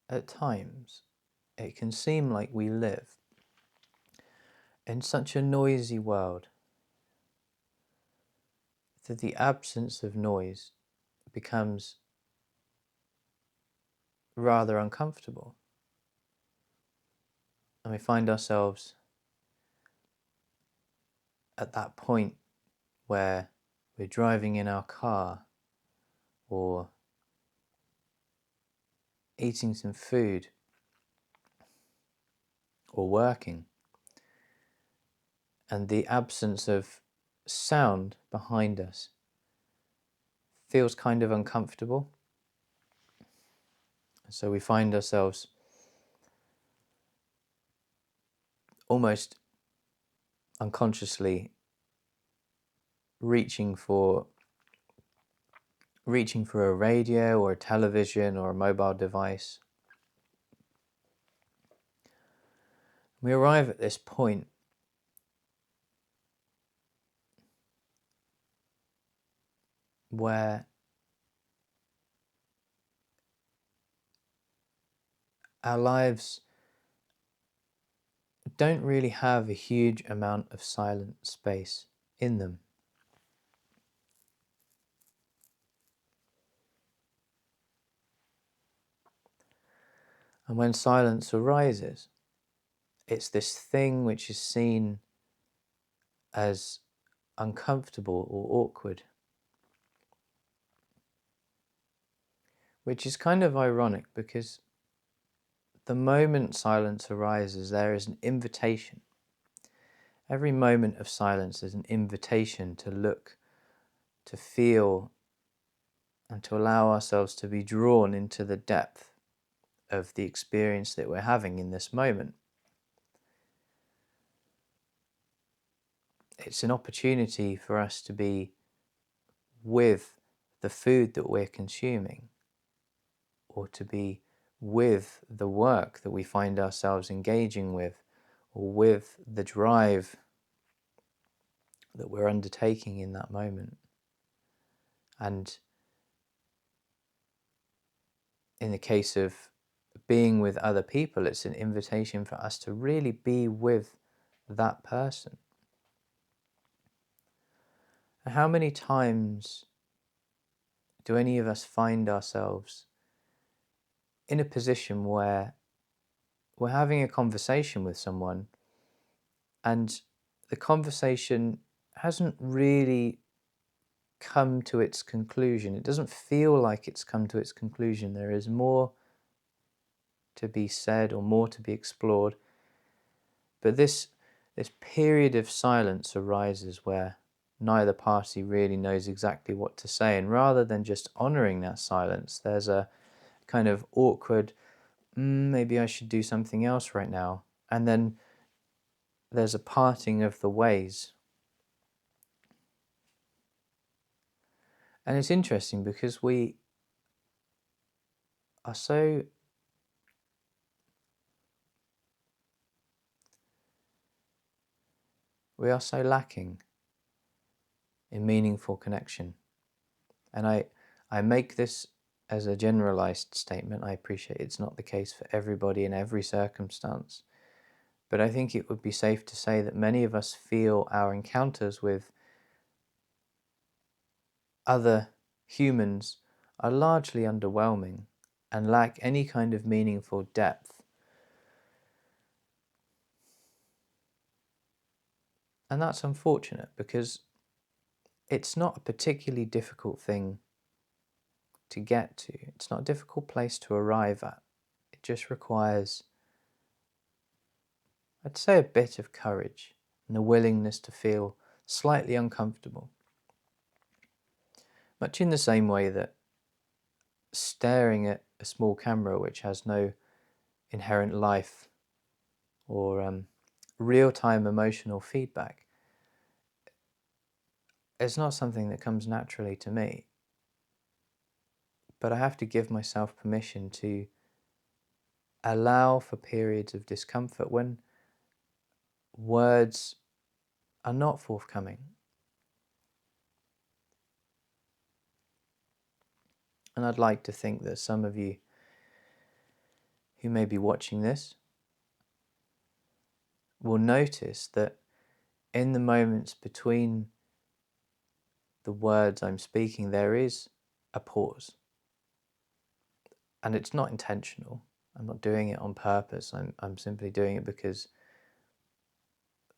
at times it can seem like we live in such a noisy world that the absence of noise becomes rather uncomfortable. And we find ourselves at that point where we're driving in our car or eating some food or working, and the absence of sound behind us feels kind of uncomfortable. So we find ourselves almost unconsciously reaching for a radio or a television or a mobile device. We arrive at this point where our lives don't really have a huge amount of silent space in them. And when silence arises, it's this thing which is seen as uncomfortable or awkward, which is kind of ironic because the moment silence arises, there is an invitation. Every moment of silence is an invitation to look, to feel, and to allow ourselves to be drawn into the depth of the experience that we're having in this moment. It's an opportunity for us to be with the food that we're consuming, or to be with the work that we find ourselves engaging with, or with the drive that we're undertaking in that moment. And in the case of being with other people, it's an invitation for us to really be with that person. And how many times do any of us find ourselves in a position where we're having a conversation with someone and the conversation hasn't really come to its conclusion? It doesn't feel like it's come to its conclusion. There is more to be said or more to be explored. But this period of silence arises where neither party really knows exactly what to say. And rather than just honoring that silence, there's a kind of awkward, maybe I should do something else right now. And then there's a parting of the ways. And it's interesting because we are so lacking in meaningful connection. And I make this as a generalized statement. I appreciate it's not the case for everybody in every circumstance. But I think it would be safe to say that many of us feel our encounters with other humans are largely underwhelming and lack any kind of meaningful depth. And that's unfortunate because it's not a particularly difficult thing to get to. It's not a difficult place to arrive at. It just requires, I'd say, a bit of courage and the willingness to feel slightly uncomfortable. Much in the same way that staring at a small camera which has no inherent life or real-time emotional feedback is not something that comes naturally to me. But I have to give myself permission to allow for periods of discomfort when words are not forthcoming. And I'd like to think that some of you who may be watching this will notice that in the moments between the words I'm speaking, there is a pause. And it's not intentional. I'm not doing it on purpose. I'm simply doing it because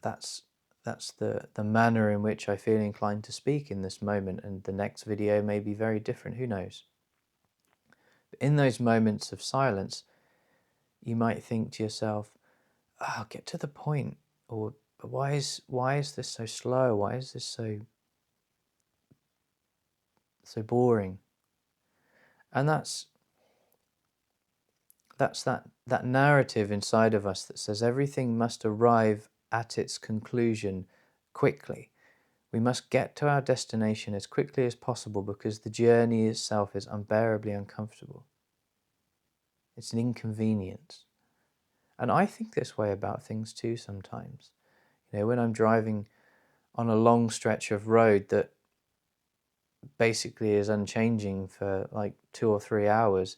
that's the manner in which I feel inclined to speak in this moment, and the next video may be very different, who knows. But in those moments of silence, you might think to yourself, oh, get to the point, or why is this so slow? Why is this so boring? And that's that narrative inside of us that says everything must arrive at its conclusion quickly. We must get to our destination as quickly as possible because the journey itself is unbearably uncomfortable. It's an inconvenience. And I think this way about things too sometimes. You know, when I'm driving on a long stretch of road that basically is unchanging for like 2 or 3 hours,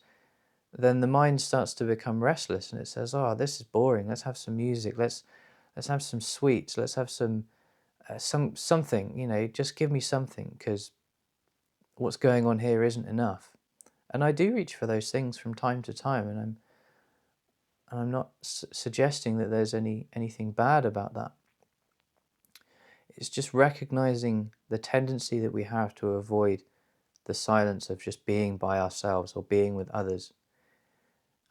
then the mind starts to become restless and it says, oh, this is boring, let's have some music, let's have some sweets, let's have some something, you know, just give me something, because what's going on here isn't enough. And I do reach for those things from time to time, and I'm not suggesting that there's anything bad about that. It's just recognizing the tendency that we have to avoid the silence of just being by ourselves or being with others.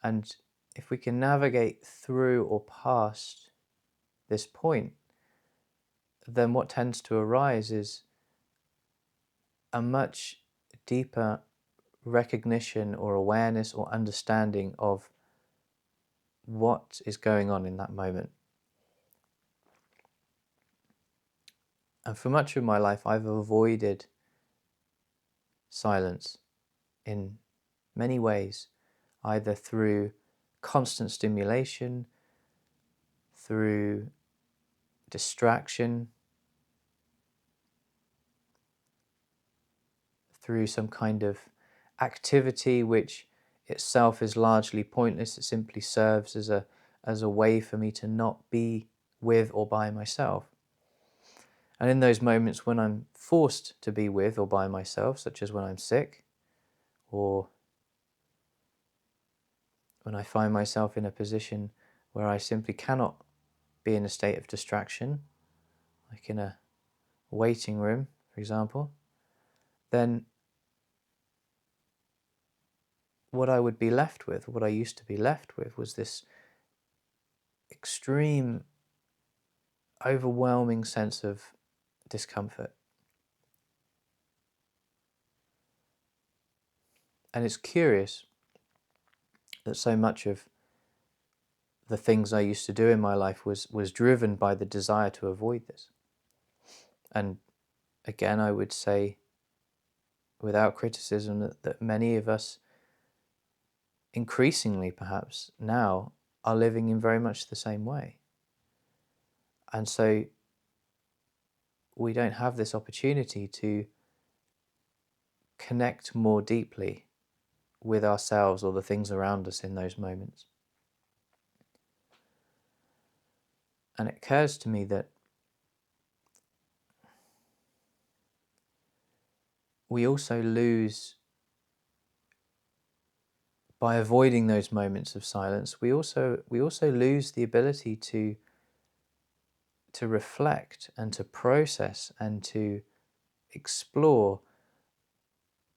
And if we can navigate through or past this point, then what tends to arise is a much deeper recognition or awareness or understanding of what is going on in that moment. And for much of my life, I've avoided silence in many ways, either through constant stimulation, through distraction, through some kind of activity which itself is largely pointless. It simply serves as a way for me to not be with or by myself. And in those moments when I'm forced to be with or by myself, such as when I'm sick, or when I find myself in a position where I simply cannot be in a state of distraction, like in a waiting room, for example, then what I would be left with, what I used to be left with, was this extreme, overwhelming sense of discomfort. And it's curious that so much of the things I used to do in my life was driven by the desire to avoid this. And again, I would say, without criticism, that many of us, increasingly perhaps now, are living in very much the same way. And so we don't have this opportunity to connect more deeply with ourselves or the things around us in those moments. And it occurs to me that we also lose, by avoiding those moments of silence, we also lose the ability to reflect and to process and to explore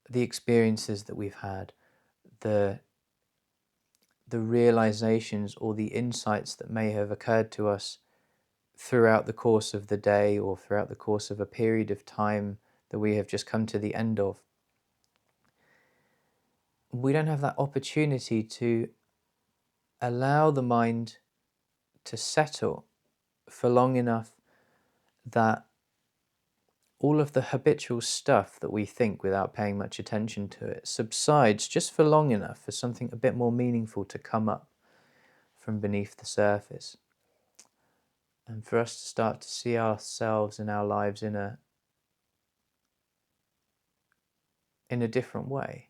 the experiences that we've had, the realizations or the insights that may have occurred to us throughout the course of the day or throughout the course of a period of time that we have just come to the end of. We don't have that opportunity to allow the mind to settle for long enough that all of the habitual stuff that we think without paying much attention to it subsides just for long enough for something a bit more meaningful to come up from beneath the surface, and for us to start to see ourselves and our lives in a different way.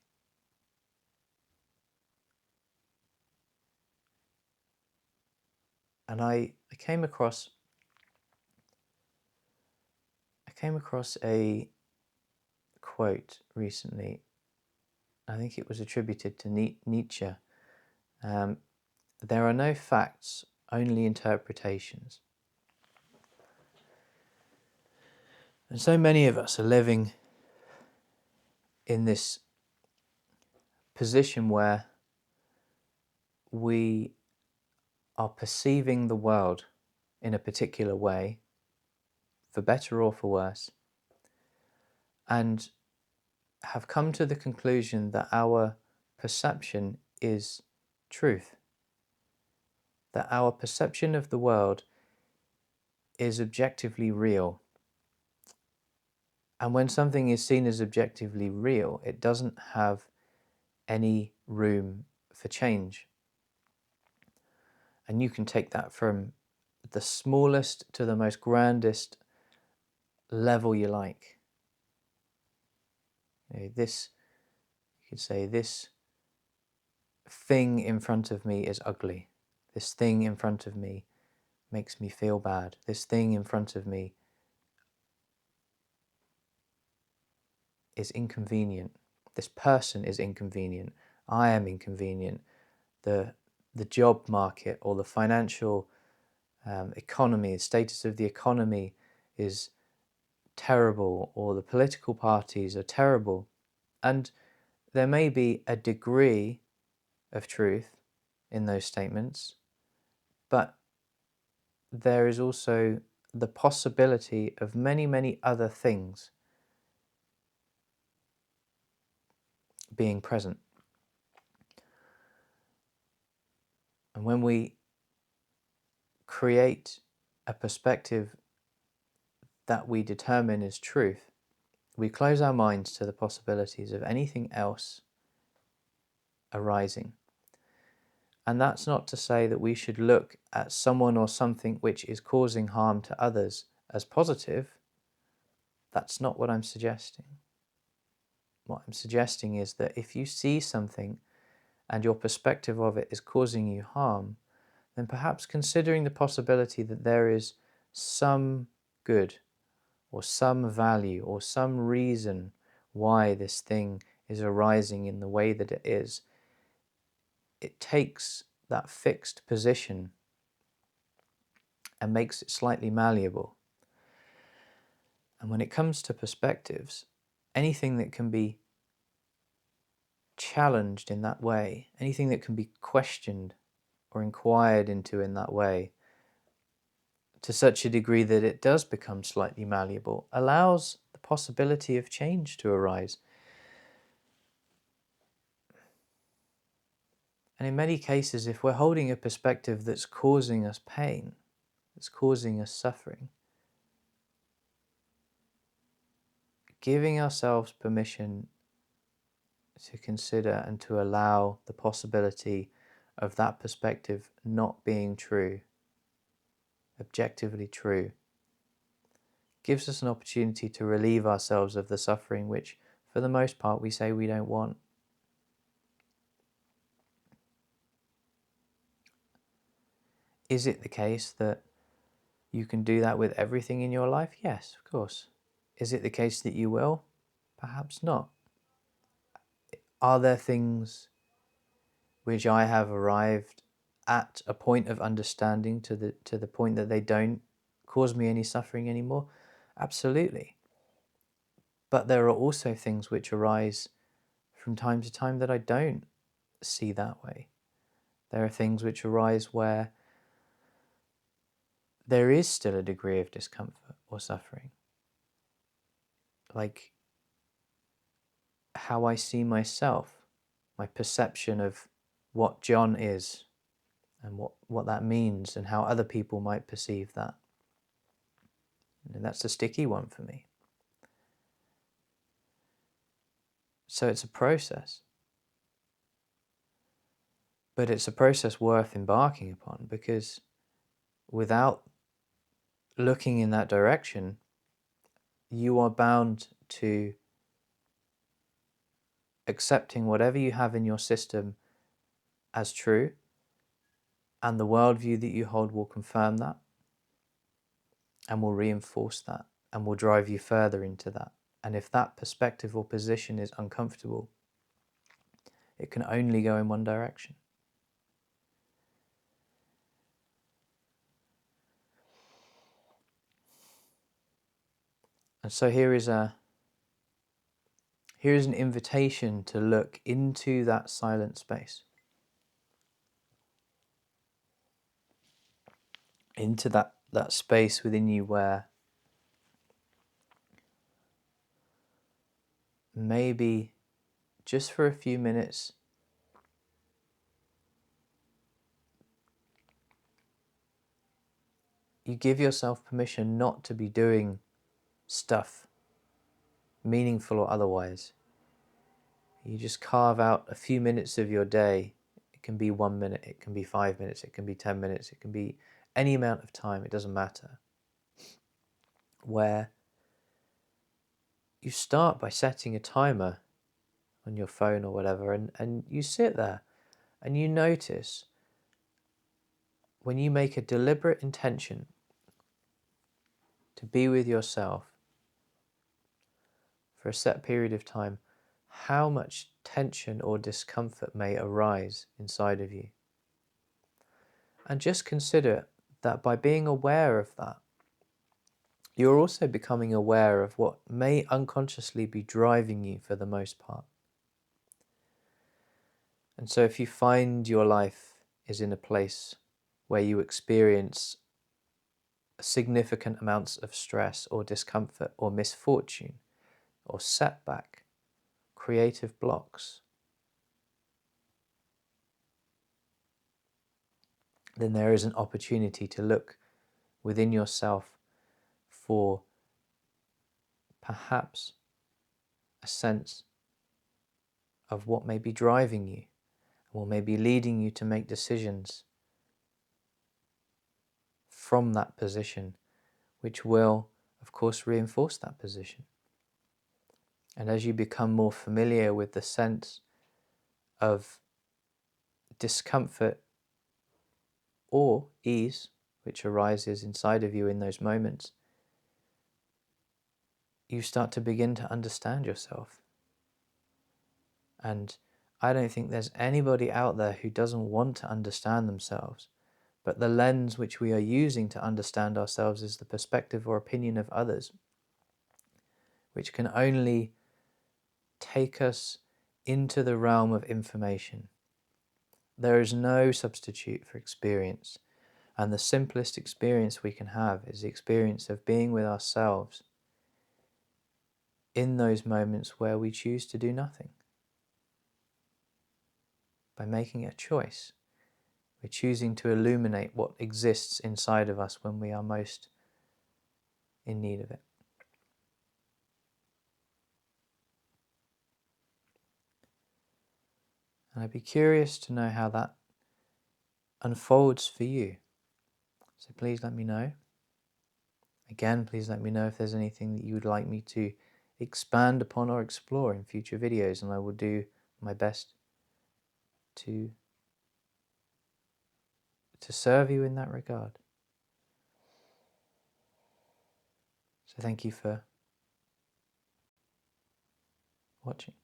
And I came across a quote recently. I think it was attributed to Nietzsche. There are no facts, only interpretations. And so many of us are living in this position where we are perceiving the world in a particular way, for better or for worse, and have come to the conclusion that our perception is truth, that our perception of the world is objectively real. And when something is seen as objectively real, it doesn't have any room for change. And you can take that from the smallest to the most grandest level you like. You could say, this thing in front of me is ugly. This thing in front of me makes me feel bad. This thing in front of me is inconvenient. This person is inconvenient. I am inconvenient. The job market or the financial economy, the status of the economy is terrible, or the political parties are terrible. And there may be a degree of truth in those statements, but there is also the possibility of many, many other things being present. And when we create a perspective that we determine is truth, we close our minds to the possibilities of anything else arising. And that's not to say that we should look at someone or something which is causing harm to others as positive. That's not what I'm suggesting. What I'm suggesting is that if you see something and your perspective of it is causing you harm, then perhaps considering the possibility that there is some good or some value or some reason why this thing is arising in the way that it is, it takes that fixed position and makes it slightly malleable. And when it comes to perspectives, anything that can be challenged in that way, anything that can be questioned or inquired into in that way, to such a degree that it does become slightly malleable, allows the possibility of change to arise. And in many cases, if we're holding a perspective that's causing us pain, that's causing us suffering, giving ourselves permission to consider and to allow the possibility of that perspective not being true, objectively true, gives us an opportunity to relieve ourselves of the suffering which, for the most part, we say we don't want. Is it the case that you can do that with everything in your life? Yes, of course. Is it the case that you will? Perhaps not. Are there things which I have arrived at a point of understanding to the point that they don't cause me any suffering anymore? Absolutely. But there are also things which arise from time to time that I don't see that way. There are things which arise where there is still a degree of discomfort or suffering. Like how I see myself, my perception of what John is and what that means and how other people might perceive that. And that's a sticky one for me. So it's a process. But it's a process worth embarking upon, because without looking in that direction, you are bound to accepting whatever you have in your system as true And the worldview that you hold will confirm that and will reinforce that and will drive you further into that. And if that perspective or position is uncomfortable, it can only go in one direction. And so here is an invitation to look into that silent space, into that space within you where maybe just for a few minutes you give yourself permission not to be doing stuff, meaningful or otherwise. You just carve out a few minutes of your day. It can be 1 minute, it can be 5 minutes, it can be 10 minutes, it can be any amount of time, it doesn't matter. Where you start by setting a timer on your phone or whatever, and you sit there and you notice when you make a deliberate intention to be with yourself for a set period of time, how much tension or discomfort may arise inside of you. And just consider that by being aware of that, you're also becoming aware of what may unconsciously be driving you for the most part. And so if you find your life is in a place where you experience significant amounts of stress or discomfort or misfortune or setback, creative blocks, then there is an opportunity to look within yourself for perhaps a sense of what may be driving you, or may be leading you to make decisions from that position, which will, of course, reinforce that position. And as you become more familiar with the sense of discomfort or ease which arises inside of you in those moments, you start to begin to understand yourself. And I don't think there's anybody out there who doesn't want to understand themselves, but the lens which we are using to understand ourselves is the perspective or opinion of others, which can only take us into the realm of information. There is no substitute for experience, and the simplest experience we can have is the experience of being with ourselves in those moments where we choose to do nothing. By making a choice, we're choosing to illuminate what exists inside of us when we are most in need of it. And I'd be curious to know how that unfolds for you. So please let me know. Again, please let me know if there's anything that you would like me to expand upon or explore in future videos, and I will do my best to serve you in that regard. So thank you for watching.